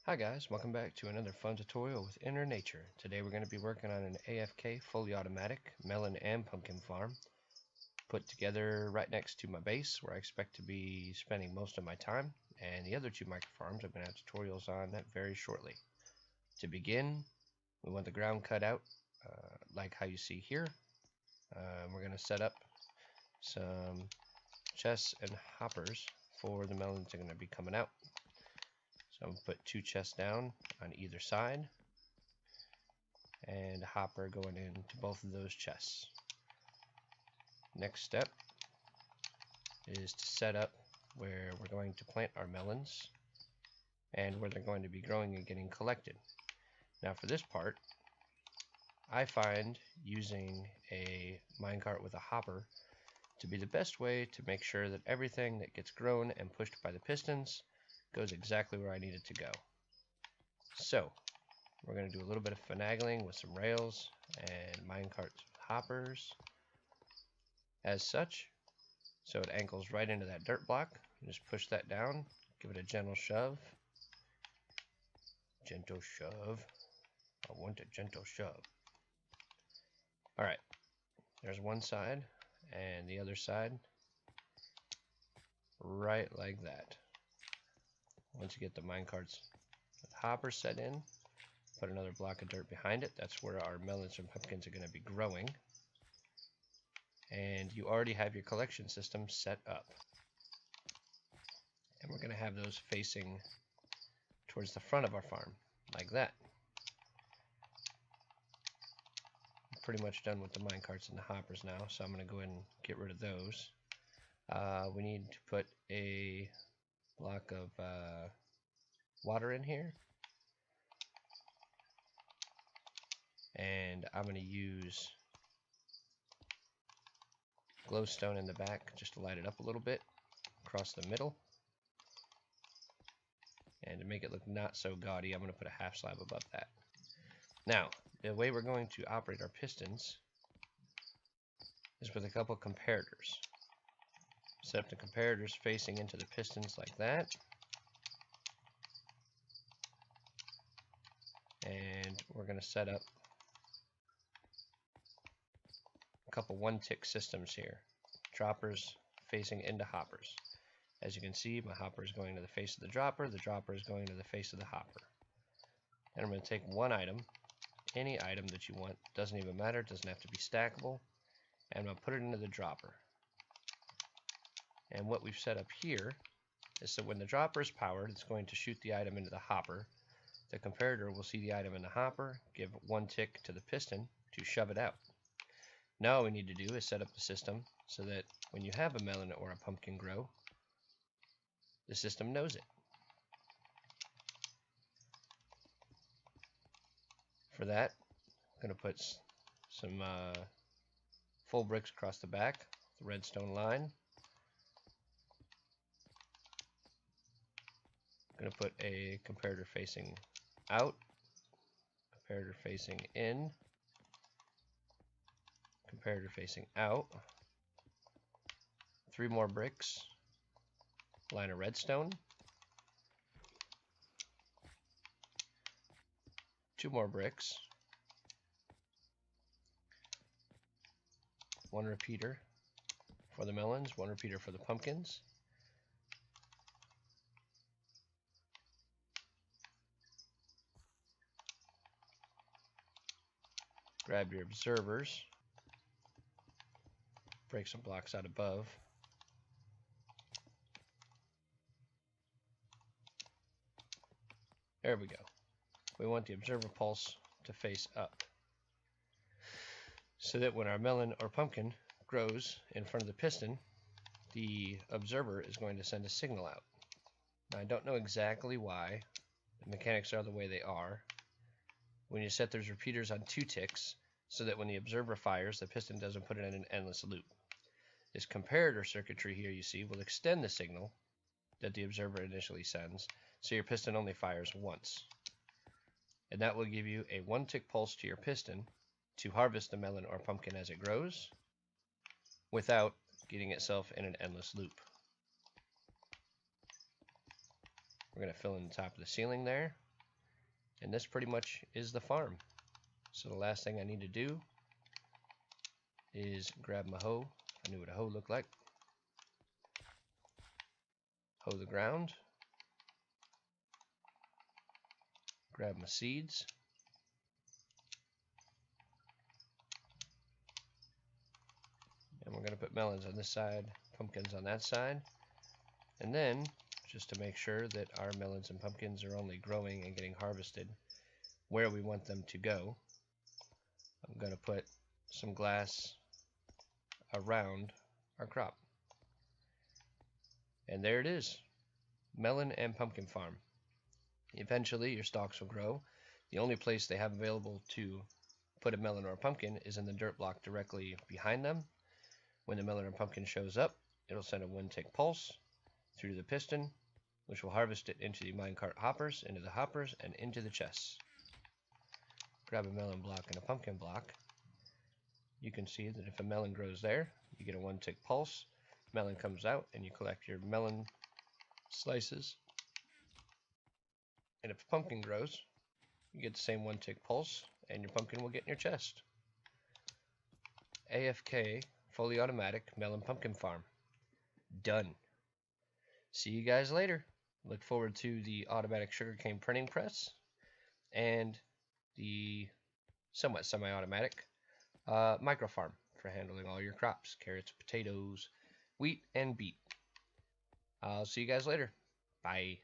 Hi guys, welcome back to another fun tutorial with Inner Nature. Today we're going to be working on an AFK fully automatic melon and pumpkin farm put together right next to my base where I expect to be spending most of my time, and the other two micro farms I'm going to have tutorials on that very shortly. To begin, we want the ground cut out like how you see here. We're going to set up some chests and hoppers for the melons that are going to be coming out. So I'm going to put two chests down on either side and a hopper going into both of those chests. Next step is to set up where we're going to plant our melons and where they're going to be growing and getting collected. Now for this part, I find using a minecart with a hopper to be the best way to make sure that everything that gets grown and pushed by the pistons goes exactly where I need it to go. So we're going to do a little bit of finagling with some rails and minecarts with hoppers as such, so it ankles right into that dirt block. You just push that down, give it a gentle shove. Gentle shove. I want a gentle shove. Alright, there's one side and the other side right like that. Once you get the minecarts with hopper set in, put another block of dirt behind it. That's where our melons and pumpkins are going to be growing. And you already have your collection system set up. And we're going to have those facing towards the front of our farm, like that. I'm pretty much done with the minecarts and the hoppers now, so I'm going to go ahead and get rid of those. We need to put a block of water in here. And I'm going to use glowstone in the back just to light it up a little bit across the middle. And to make it look not so gaudy, I'm going to put a half slab above that. Now, the way we're going to operate our pistons is with a couple comparators. Set up the comparators facing into the pistons like that. And we're going to set up a couple one-tick systems here. Droppers facing into hoppers. As you can see, my hopper is going to the face of the dropper is going to the face of the hopper. And I'm going to take one item, any item that you want, doesn't even matter, it doesn't have to be stackable, and I'm going to put it into the dropper. And what we've set up here is so when the dropper is powered, it's going to shoot the item into the hopper. The comparator will see the item in the hopper, give one tick to the piston to shove it out. Now all we need to do is set up the system so that when you have a melon or a pumpkin grow, the system knows it. For that, I'm going to put some full bricks across the back, the redstone line. I'm going to put a comparator facing out, comparator facing in, comparator facing out, 3 more bricks, line of redstone, 2 more bricks, 1 repeater for the melons, 1 repeater for the pumpkins. Grab your observers, break some blocks out above. There we go. We want the observer pulse to face up, so that when our melon or pumpkin grows in front of the piston, the observer is going to send a signal out. Now, I don't know exactly why. The mechanics are the way they are. When you set those repeaters on 2 ticks, so that when the observer fires, the piston doesn't put it in an endless loop. This comparator circuitry here you see will extend the signal that the observer initially sends, so your piston only fires once. And that will give you a 1-tick pulse to your piston to harvest the melon or pumpkin as it grows without getting itself in an endless loop. We're going to fill in the top of the ceiling there. And this pretty much is the farm. So the last thing I need to do is grab my hoe. I knew what a hoe looked like. Hoe the ground. Grab my seeds. And we're going to put melons on this side, pumpkins on that side. And then, just to make sure that our melons and pumpkins are only growing and getting harvested where we want them to go, I'm going to put some glass around our crop. And there it is, melon and pumpkin farm. Eventually your stalks will grow. The only place they have available to put a melon or a pumpkin is in the dirt block directly behind them. When the melon or pumpkin shows up, it'll send a 1-tick pulse through to the piston, which will harvest it into the minecart hoppers, into the hoppers, and into the chests. Grab a melon block and a pumpkin block. You can see that if a melon grows there, you get a 1-tick pulse. Melon comes out, and you collect your melon slices. And if a pumpkin grows, you get the same 1-tick pulse, and your pumpkin will get in your chest. AFK, fully automatic melon pumpkin farm. Done. See you guys later. Look forward to the automatic sugarcane printing press and the somewhat semi-automatic microfarm for handling all your crops, carrots, potatoes, wheat, and beet. I'll see you guys later. Bye.